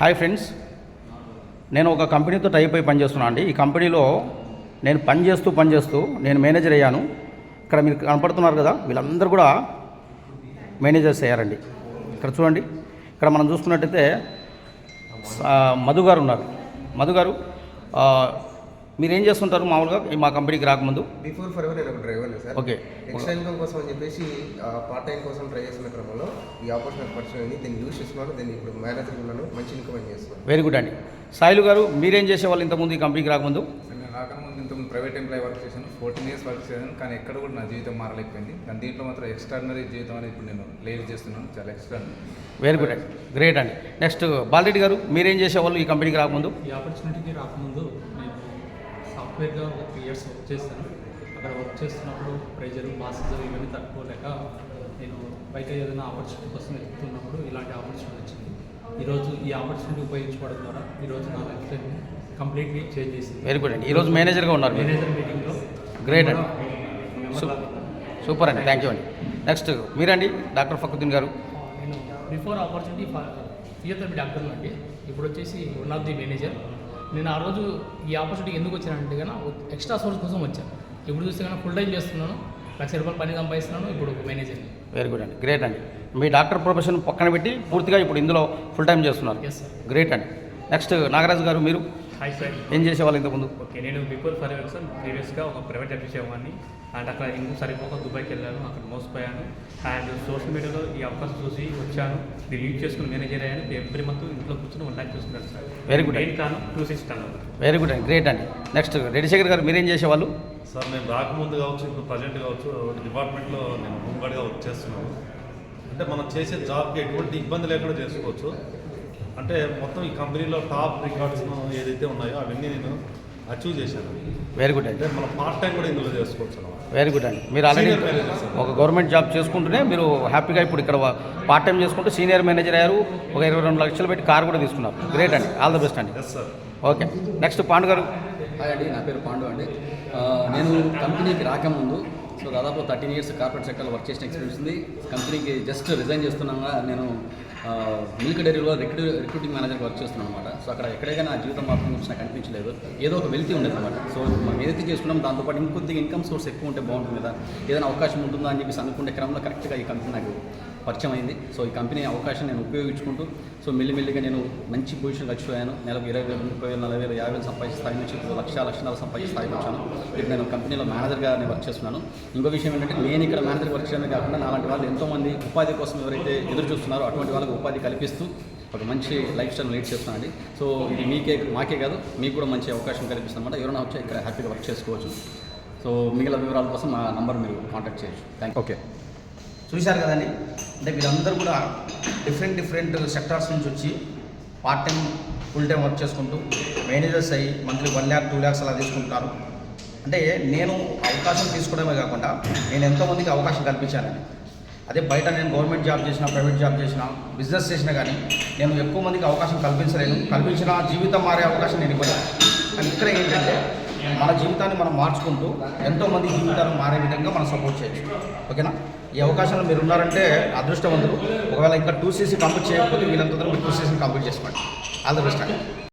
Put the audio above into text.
Hi friends, నేను ఒక కంపెనీతో టైప్ అయి పనిచేస్తున్నాను అండి. ఈ కంపెనీలో నేను పనిచేస్తూ నేను మేనేజర్ అయ్యాను. ఇక్కడ మీరు కనపడుతున్నారు కదా, వీళ్ళందరూ కూడా మేనేజర్స్ అయ్యారండి. ఇక్కడ చూడండి, ఇక్కడ మనం చూసుకున్నట్టయితే మధు గారు ఉన్నారు. మధు గారు, మీరు ఏం చేస్తుంటారు మామూలుగా మా కంపెనీకి రాకముందు? బిఫోర్ ఫర్ ఎవర్ నేను ఒక డ్రైవర్ని సార్. ఓకే, ఎక్స్ట్రా ఇన్కమ్ కోసం అని చెప్పేసి పార్ట్ టైం కోసం ట్రై చేస్తున్న క్రమంలో ఈ ఆపర్చునిటీ పరిచయం అయింది. దీన్ని యూజ్ చేస్తున్నాను. దీన్ని ఇప్పుడు మేనేజర్ ఉన్నాను, మంచి ఇన్కమ్ అని చేస్తున్నాను. వెరీ గుడ్ అండి. సాయిలు గారు, మీరేం చేసేవాళ్ళు ఇంతకుముందు ఈ కంపెనీకి రాకముందు? నేను రాకముందు ఇంతకుముందు ప్రైవేట్ ఎంప్లాయీ వర్క్ చేశాను. 14 years వర్క్ చేశాను. కానీ ఎక్కడ కూడా నా జీవితం మారలేకపోయింది. కానీ దీంట్లో మాత్రం ఎక్స్ట్రాడినరీ జీవితం అనేది ఇప్పుడు నేను లీవ్ చేస్తున్నాను. చాలా ఎక్స్ట్రాడినరీ. వెరీ గుడ్ అండి, గ్రేట్ అండి. నెక్స్ట్ బాలరెడ్డి గారు, మీరేం చేసేవాళ్ళు ఈ కంపెనీకి రాకముందు? ఈ ఆపర్చునిటీకి రాకముందు నేను సాఫ్ట్వేర్గా ఒక 3 years వర్క్ చేస్తాను. అక్కడ వర్క్ చేస్తున్నప్పుడు ప్రెజర్, బాసెస్ ఇవన్నీ తట్టుకోలేక నేను బయట ఏదైనా ఆపర్చునిటీ కోసం వెతుకుతున్నప్పుడు ఇలాంటి ఆపర్చునిటీ వచ్చింది. ఈరోజు ఈ ఆపర్చునిటీ ఉపయోగించుకోవడం ద్వారా ఈరోజు నా లైఫ్ స్టైల్ని కంప్లీట్లీ చేంజ్ చేసింది. వెరీ గుడ్ అండి. ఈరోజు మేనేజర్గా ఉన్నారు. మేనేజర్ మీటింగ్లో గ్రేట్ అండి, సూపర్ అండి, థ్యాంక్ యూ అండి. నెక్స్ట్ మీరండి, డాక్టర్ ఫకుద్దీన్ గారు. నేను బిఫోర్ ఆపర్చునిటీ ఫిజియోథెరపీ డాక్టర్ అండి. ఇప్పుడు వచ్చేసి వన్ ఆఫ్ ది మేనేజర్. నేను ఆ రోజు ఈ ఆపర్చునిటీ ఎందుకు వచ్చానంటే కన్నా ఎక్స్ట్రా సోర్స్ కోసం వచ్చాను. ఇప్పుడు చూస్తే కన్నా ఫుల్ టైం చేస్తున్నాను, ₹1,00,000 పని సంపాదిస్తున్నాను. ఇప్పుడు మేనేజర్ని. వెరీ గుడ్ అండి, గ్రేట్ అండి. మీ డాక్టర్ ప్రొఫెషన్ పక్కన పెట్టి పూర్తిగా ఇప్పుడు ఇందులో ఫుల్ టైం చేస్తున్నారు. Yes sir. గ్రేట్ అండి. నెక్స్ట్ నాగరాజు గారు, మీరు హాయ్ సార్. ఏం చేసేవాళ్ళు ఇంతకుముందు? ఓకే, నేను బిఫోర్ ఫర్ ఎవర్ సార్ ప్రీవియస్గా ఒక ప్రైవేట్ జాబ్ చేసేవాడిని. అండ్ అక్కడ ఇంకో సరిపోక దుబాయ్కి వెళ్ళాను, అక్కడ మోసపోయాను. అండ్ సోషల్ మీడియాలో ఈ అవకాశం చూసి వచ్చాను, దీన్ని యూజ్ చేసుకుని మేనేజర్ అయ్యాను. ఎవ్రీ మంత్ ఇంట్లో కూర్చొని 1 lakh చూసుకున్నాను సార్. వెరీ గుడ్ మెయిన్ కారణం 2 టర్న్. వెరీ గుడ్ అండి, గ్రేట్ అండి. నెక్స్ట్ రెడ్డిశేఖర్ గారు, మీరేం చేసేవాళ్ళు? సార్, నేను రాకముందు కావచ్చు, ఇప్పుడు ప్రజెంట్ కావచ్చు, డిపార్ట్మెంట్లో నేను హోంగార్డ్గా వర్క్ చేస్తున్నాను. అంటే మనం చేసే జాబ్కి ఎటువంటి ఇబ్బంది లేకుండా చేసుకోవచ్చు. అంటే మొత్తం ఈ కంపెనీలో టాప్ రికార్డ్స్ ఏదైతే ఉన్నాయో అవన్నీ నేను అచీవ్ చేశాను. వెరీ గుడ్ అండి. అంటే మనం పార్ట్ టైం కూడా ఇందులో చేసుకోవచ్చు అన్నమాట. వెరీ గుడ్ అండి. మీరు ఆల్రెడీ ఒక గవర్నమెంట్ జాబ్ చేసుకుంటూనే మీరు హ్యాపీగా ఇప్పుడు ఇక్కడ పార్ట్ టైం చేసుకుంటూ సీనియర్ మేనేజర్ అయ్యారు. ఒక 22 లక్షలు పెట్టి కార్ కూడా తీసుకున్నారు. గ్రేట్ అండి, ఆల్ ద బెస్ట్ అండి. Yes sir. Okay, next Pandu గారు. హాయ్ అండి, నా పేరు పాండు అండి. నేను కంపెనీకి రాకముందు దాదాపు 13 years కార్పొరేట్ సెక్టర్లో వర్క్ చేసిన ఎక్స్పీరియన్స్ ఉంది. కంపెనీకి జస్ట్ రిజైన్ చేస్తున్నాగా నేను మిల్క్ డైరీలో రిక్రూటింగ్ మేనేజర్గా వర్క్ చేస్తున్నాను అనమాట. సో అక్కడ ఎక్కడైనా నా జీవితం మాత్రం గురించి నాకు అనిపించలేదు. ఏదో ఒక వెళ్తీ ఉండేది అనమాట. సో మనం ఏదైతే చేసుకున్నాం దాంతోపాటు ఇంకొద్దిగా ఇన్కమ్ సోర్స్ ఎక్కువ ఉంటే బాగుంటుంది కదా, ఏదైనా అవకాశం ఉంటుందా అని చెప్పేసి అనుకుంటే క్రమంలో కరెక్ట్గా ఈ కంపెనీ నాకు పరిచయం అయింది. సో ఈ కంపెనీ అవకాశం నేను ఉపయోగించుకుంటూ మెల్లిమెల్లిగా నేను మంచి పొజిషన్కి వచ్చిపోయాను. నెలకు 20,000, 30,000, 40,000, 50,000 సంపాదించే స్థాయి నుంచి ఇప్పుడు 1,00,000 సంపాదించే స్థాయికి వచ్చాను. ఇప్పుడు నేను కంపెనీలో మేనేజర్గా నేను వర్క్ చేస్తున్నాను. ఇంకో విషయం ఏంటంటే నేను ఇక్కడ మేనేజర్ వర్క్ చేయడమే కాకుండా నాలాంటి వాళ్ళు ఎంతోమంది ఉపాధి కోసం ఎవరైతే ఎదురు చూస్తున్నారో అటువంటి వాళ్ళకి ఉపాధి కల్పిస్తూ ఒక మంచి లైఫ్ స్టైల్ లీడ్ చేస్తున్నానండి. సో ఇది మాకే కాదు, మీకు కూడా మంచి అవకాశం కల్పిస్తుంది అనమాట. ఎవరైనా వచ్చి ఇక్కడ హ్యాపీగా వర్క్ చేసుకోవచ్చు. సో మిగిలిన వివరాల కోసం మా నంబర్ మీరు కాంటాక్ట్ చేయొచ్చు. Thank you. ఓకే, చూశారు కదండి. అంటే వీళ్ళందరూ కూడా డిఫరెంట్ సెక్టార్స్ నుంచి వచ్చి part time, full time work చేసుకుంటూ మేనేజర్స్ అయ్యి మంత్లీ 1 lakh, 2 lakhs అలా తీసుకుంటున్నారు. అంటే నేను అవకాశం తీసుకోవడమే కాకుండా నేను ఎంతోమందికి అవకాశం కల్పించానండి. అదే బయట నేను గవర్నమెంట్ జాబ్ చేసినా, ప్రైవేట్ జాబ్ చేసినా, బిజినెస్ చేసినా కానీ నేను ఎక్కువ మందికి అవకాశం కల్పించలేను. కల్పించిన జీవితం మారే అవకాశం నేను ఇవ్వలేను. కానీ ఇక్కడ ఏంటంటే మన జీవితాన్ని మనం మార్చుకుంటూ ఎంతోమంది జీవితాలు మారే విధంగా మనం సపోర్ట్ చేయొచ్చు. ఓకేనా? ఈ అవకాశంలో మీరు ఉన్నారంటే అదృష్టవంతులు. ఒకవేళ ఇంకా 2cc కంప్లీట్ చేయకపోతే వీళ్ళంతా మీరు 2cc కంప్లీట్ చేసుకోండి. ఆల్ ద బెస్ట్ అండి.